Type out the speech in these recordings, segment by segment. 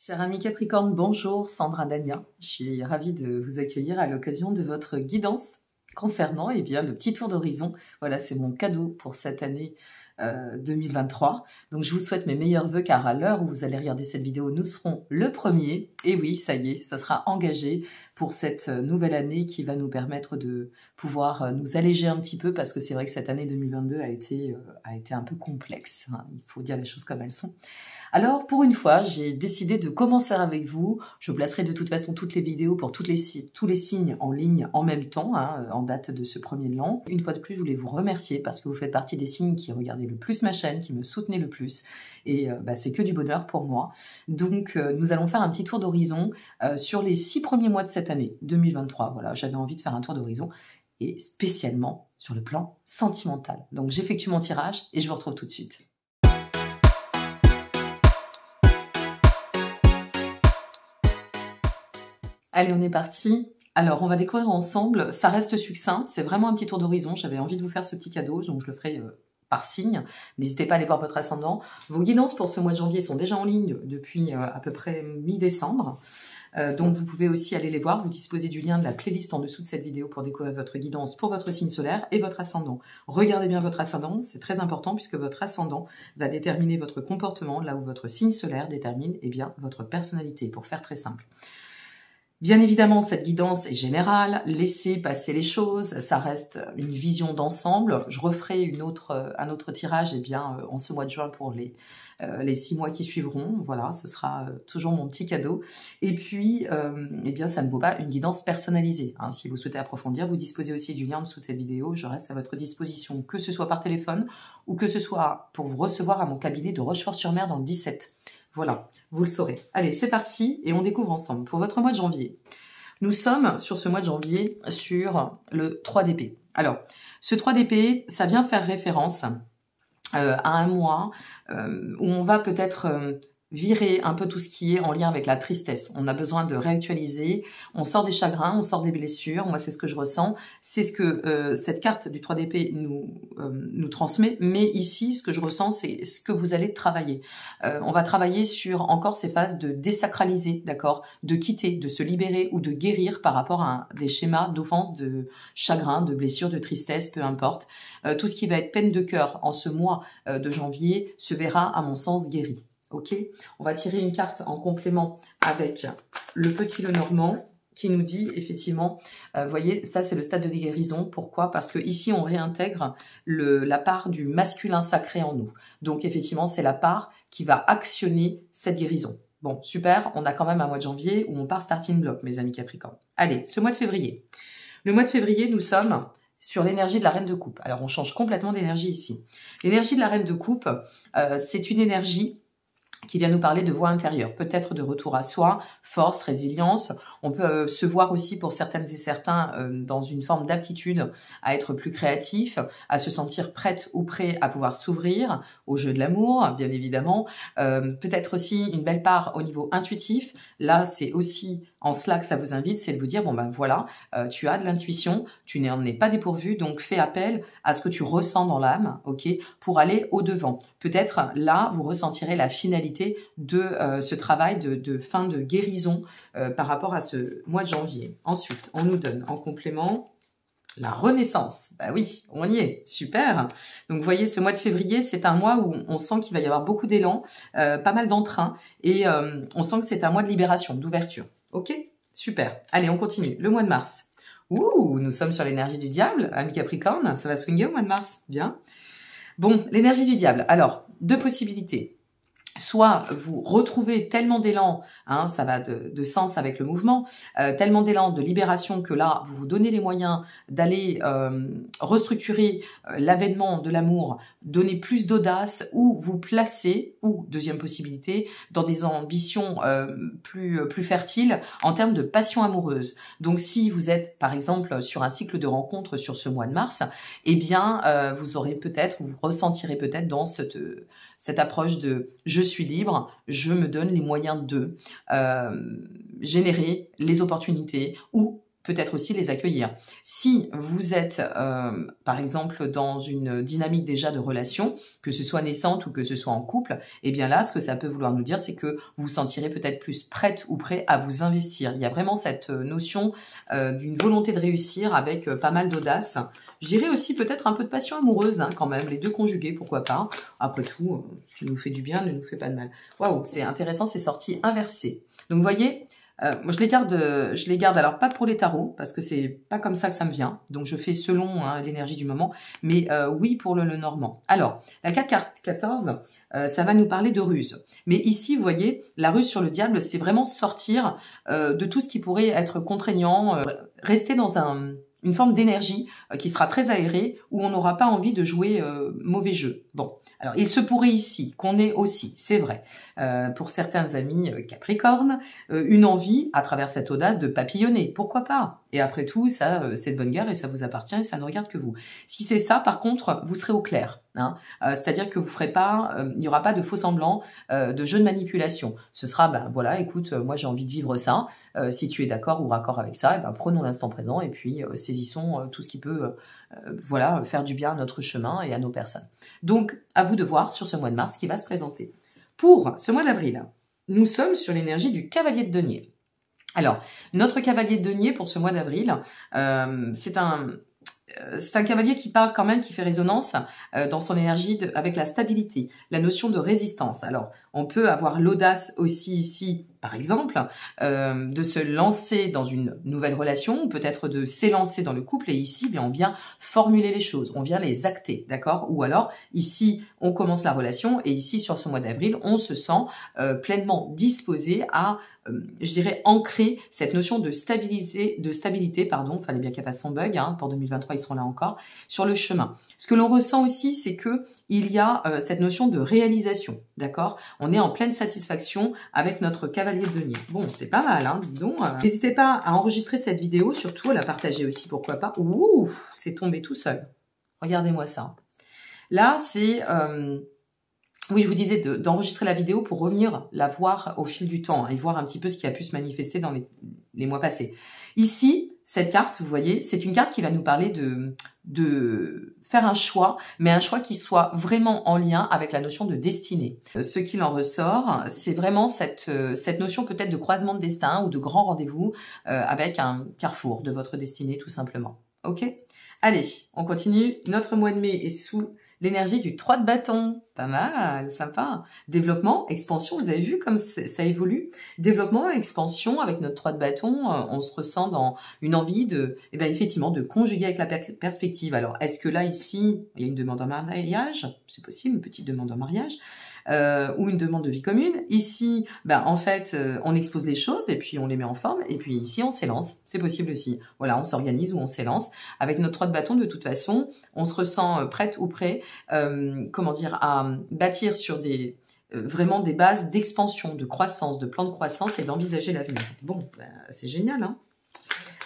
Cher ami Capricorne, bonjour, Sandra Dania. Je suis ravie de vous accueillir à l'occasion de votre guidance concernant le petit tour d'horizon. Voilà, c'est mon cadeau pour cette année 2023. Donc je vous souhaite mes meilleurs vœux car à l'heure où vous allez regarder cette vidéo, nous serons le 1er. Et oui, ça y est, ça sera engagé pour cette nouvelle année qui va nous permettre de pouvoir nous alléger un petit peu parce que c'est vrai que cette année 2022 a été un peu complexe. Hein. Il faut dire les choses comme elles sont. Alors, pour une fois, j'ai décidé de commencer avec vous. Je placerai de toute façon toutes les vidéos pour tous les signes en ligne en même temps, hein, en date de ce 1er de l'an. Une fois de plus, je voulais vous remercier parce que vous faites partie des signes qui regardaient le plus ma chaîne, qui me soutenaient le plus. Et c'est que du bonheur pour moi. Donc, nous allons faire un petit tour d'horizon sur les 6 premiers mois de cette année, 2023. Voilà, j'avais envie de faire un tour d'horizon et spécialement sur le plan sentimental. Donc, j'effectue mon tirage et je vous retrouve tout de suite. Allez, on est parti. Alors, on va découvrir ensemble. Ça reste succinct. C'est vraiment un petit tour d'horizon. J'avais envie de vous faire ce petit cadeau, donc je le ferai par signe. N'hésitez pas à aller voir votre ascendant. Vos guidances pour ce mois de janvier sont déjà en ligne depuis à peu près mi-décembre. Donc, vous pouvez aussi aller les voir. Vous disposez du lien de la playlist en dessous de cette vidéo pour découvrir votre guidance pour votre signe solaire et votre ascendant. Regardez bien votre ascendant. C'est très important puisque votre ascendant va déterminer votre comportement là où votre signe solaire détermine votre personnalité, pour faire très simple. Bien évidemment, cette guidance est générale, laissez passer les choses, ça reste une vision d'ensemble. Je referai un autre tirage en ce mois de juin pour les 6 mois qui suivront. Voilà, ce sera toujours mon petit cadeau. Et puis, ça ne vaut pas une guidance personnalisée. Hein. Si vous souhaitez approfondir, vous disposez aussi du lien en dessous de cette vidéo. Je reste à votre disposition, que ce soit par téléphone ou que ce soit pour vous recevoir à mon cabinet de Rochefort-sur-Mer dans le 17. Voilà, vous le saurez. Allez, c'est parti et on découvre ensemble. Pour votre mois de janvier, nous sommes sur ce mois de janvier sur le 3 d'épée. Alors, ce 3 d'épée, ça vient faire référence à un mois où on va peut-être virer un peu tout ce qui est en lien avec la tristesse. On a besoin de réactualiser, on sort des chagrins, on sort des blessures. Moi, c'est ce que je ressens. C'est ce que cette carte du 3 d'épée nous transmet. Mais ici, ce que je ressens, c'est ce que vous allez travailler. On va travailler sur encore ces phases de désacraliser, d'accord, de quitter, de se libérer ou de guérir par rapport à des schémas d'offense, de chagrin, de blessure, de tristesse, peu importe. Tout ce qui va être peine de cœur en ce mois de janvier se verra, à mon sens, guéri. Ok, on va tirer une carte en complément avec le petit Lenormand qui nous dit effectivement, voyez, ça c'est le stade de guérison. Pourquoi? Parce que ici on réintègre la part du masculin sacré en nous. Donc effectivement, c'est la part qui va actionner cette guérison. Bon, super, on a quand même un mois de janvier où on part starting block, mes amis Capricorne. Allez, ce mois de février. Le mois de février, nous sommes sur l'énergie de la reine de coupe. Alors, on change complètement d'énergie ici. L'énergie de la reine de coupe, c'est une énergie qui vient nous parler de voie intérieure, peut-être de retour à soi, force, résilience. On peut se voir aussi pour certaines et certains dans une forme d'aptitude à être plus créatif, à se sentir prête ou prêt à pouvoir s'ouvrir au jeu de l'amour, bien évidemment. Peut-être aussi une belle part au niveau intuitif. Là, c'est aussi en cela que ça vous invite, c'est de vous dire, bon ben voilà, tu as de l'intuition, tu n'en es pas dépourvu, donc fais appel à ce que tu ressens dans l'âme, ok, pour aller au-devant. Peut-être là, vous ressentirez la finalité de ce travail de fin de guérison par rapport à ce mois de janvier. Ensuite, on nous donne en complément la renaissance. Bah oui, on y est, super. Donc vous voyez, ce mois de février, c'est un mois où on sent qu'il va y avoir beaucoup d'élan, pas mal d'entrain, et on sent que c'est un mois de libération, d'ouverture. Ok, super. Allez, on continue. Le mois de mars. Ouh, nous sommes sur l'énergie du diable, ami Capricorne. Ça va swinguer au mois de mars. Bien. Bon, l'énergie du diable. Alors, 2 possibilités. Soit vous retrouvez tellement d'élan, hein, ça va de sens avec le mouvement, tellement d'élan de libération que là, vous vous donnez les moyens d'aller restructurer l'avènement de l'amour, donner plus d'audace, ou vous placez, ou deuxième possibilité, dans des ambitions plus fertiles en termes de passion amoureuse. Donc si vous êtes par exemple sur un cycle de rencontres sur ce mois de mars, eh bien vous ressentirez peut-être dans cette approche de je suis libre, je me donne les moyens de générer les opportunités ou peut-être aussi les accueillir. Si vous êtes, par exemple, dans une dynamique déjà de relation, que ce soit naissante ou que ce soit en couple, eh bien là, ce que ça peut vouloir nous dire, c'est que vous vous sentirez peut-être plus prête ou prêt à vous investir. Il y a vraiment cette notion d'une volonté de réussir avec pas mal d'audace. Je dirais aussi peut-être un peu de passion amoureuse, hein, quand même, les deux conjugués, pourquoi pas. Après tout, ce qui nous fait du bien ne nous fait pas de mal. Waouh, c'est intéressant, c'est sorti inversé. Donc vous voyez, moi je les garde alors pas pour les tarots, parce que c'est pas comme ça que ça me vient. Donc je fais selon l'énergie du moment, mais oui pour le normand. Alors, la carte 14, ça va nous parler de ruse. Mais ici, vous voyez, la ruse sur le diable, c'est vraiment sortir de tout ce qui pourrait être contraignant, rester dans une forme d'énergie qui sera très aérée, où on n'aura pas envie de jouer mauvais jeu. Bon, alors il se pourrait ici qu'on ait aussi, c'est vrai, pour certains amis Capricorne, une envie, à travers cette audace, de papillonner. Pourquoi pas? Et après tout, ça, c'est de bonne guerre et ça vous appartient et ça ne regarde que vous. Si c'est ça, par contre, vous serez au clair. Hein, c'est-à-dire que vous ferez pas, il n'y aura pas de faux semblants, de jeu de manipulation. Ce sera, ben voilà, écoute, moi j'ai envie de vivre ça. Si tu es d'accord ou raccord avec ça, ben, prenons l'instant présent et puis saisissons tout ce qui peut, voilà, faire du bien à notre chemin et à nos personnes. Donc, à vous de voir sur ce mois de mars ce qui va se présenter. Pour ce mois d'avril, nous sommes sur l'énergie du cavalier de denier. Alors, notre cavalier de denier pour ce mois d'avril, c'est un cavalier qui parle quand même, qui fait résonance dans son énergie avec la stabilité, la notion de résistance. Alors, on peut avoir l'audace aussi ici, par exemple, de se lancer dans une nouvelle relation, ou peut-être de s'élancer dans le couple, et ici, bien, on vient formuler les choses, on vient les acter, d'accord? Ou alors, ici, on commence la relation, et ici, sur ce mois d'avril, on se sent pleinement disposé à, je dirais, ancrer cette notion de stabilité, pardon, fallait bien qu'elle fasse son bug, hein, pour 2023, ils seront là encore, sur le chemin. Ce que l'on ressent aussi, c'est que il y a cette notion de réalisation, d'accord? On est en pleine satisfaction avec notre cavalier de denier. Bon, c'est pas mal, hein, dis donc. N'hésitez pas à enregistrer cette vidéo, surtout à la partager aussi, pourquoi pas. Ouh, c'est tombé tout seul. Regardez-moi ça. Là, c'est... oui, je vous disais d'enregistrer la vidéo pour revenir la voir au fil du temps, hein, et voir un petit peu ce qui a pu se manifester dans les mois passés. Ici, cette carte, vous voyez, c'est une carte qui va nous parler de faire un choix, mais un choix qui soit vraiment en lien avec la notion de destinée. Ce qu'il en ressort, c'est vraiment cette notion peut-être de croisement de destin ou de grand rendez-vous avec un carrefour de votre destinée, tout simplement. Ok? Allez, on continue. Notre mois de mai est sous l'énergie du 3 de bâton. Pas mal, sympa. Développement, expansion, vous avez vu comme ça évolue. Développement, expansion, avec notre 3 de bâton, on se ressent dans une envie de, eh ben, effectivement, de conjuguer avec la perspective. Alors, est-ce que là, ici, il y a une demande en mariage? C'est possible, une petite demande en mariage. Ou une demande de vie commune. Ici, ben, en fait, on expose les choses et puis on les met en forme. Et puis ici, on s'élance. C'est possible aussi. Voilà, on s'organise ou on s'élance. Avec notre 3 de bâton, de toute façon, on se ressent prête ou prêt, comment dire, à bâtir sur vraiment des bases d'expansion, de croissance, de plan de croissance et d'envisager l'avenir. Bon, ben, c'est génial, hein?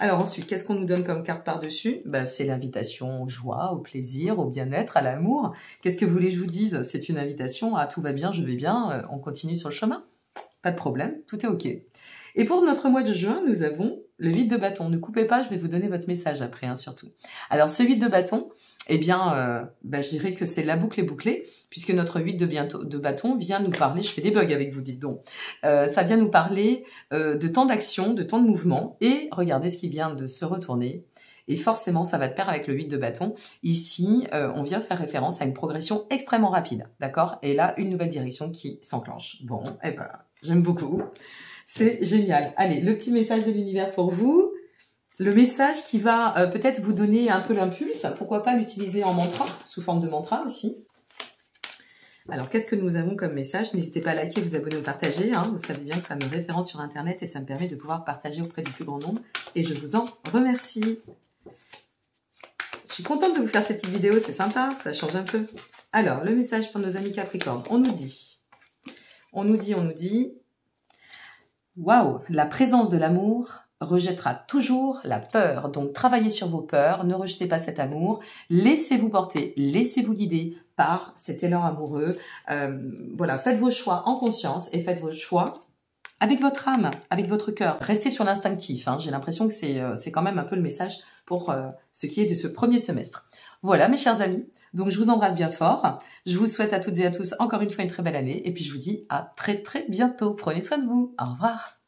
Alors ensuite, qu'est-ce qu'on nous donne comme carte par-dessus? Ben, c'est l'invitation aux joies, au plaisir, au bien-être, à l'amour. Qu'est-ce que vous voulez que je vous dise? C'est une invitation à tout va bien, je vais bien, on continue sur le chemin. Pas de problème, tout est OK. Et pour notre mois de juin, nous avons le 8 de bâton. Ne coupez pas, je vais vous donner votre message après, hein, surtout. Alors ce 8 de bâton, eh bien, je dirais que c'est la boucle est bouclée, puisque notre 8 de bâton vient nous parler, je fais des bugs avec vous, dites donc, ça vient nous parler de temps d'action, de temps de mouvement, et regardez ce qui vient de se retourner, et forcément, ça va de pair avec le 8 de bâton. Ici, on vient faire référence à une progression extrêmement rapide, d'accord? Et là, une nouvelle direction qui s'enclenche. Bon, eh ben, j'aime beaucoup, c'est génial. Allez, le petit message de l'univers pour vous. Le message qui va peut-être vous donner un peu l'impulse, pourquoi pas l'utiliser en mantra, sous forme de mantra aussi. Alors, qu'est-ce que nous avons comme message? N'hésitez pas à liker, vous abonner ou partager. Hein. Vous savez bien que ça me référence sur Internet et ça me permet de pouvoir partager auprès du plus grand nombre. Et je vous en remercie. Je suis contente de vous faire cette petite vidéo, c'est sympa, ça change un peu. Alors, le message pour nos amis Capricorne, on nous dit, waouh, la présence de l'amour rejettera toujours la peur. Donc, travaillez sur vos peurs, ne rejetez pas cet amour, laissez-vous porter, laissez-vous guider par cet élan amoureux. Voilà, faites vos choix en conscience et faites vos choix avec votre âme, avec votre cœur. Restez sur l'instinctif, hein. J'ai l'impression que c'est quand même un peu le message pour ce qui est de ce premier semestre. Voilà mes chers amis, donc je vous embrasse bien fort. Je vous souhaite à toutes et à tous encore une fois une très belle année et puis je vous dis à très très bientôt. Prenez soin de vous. Au revoir.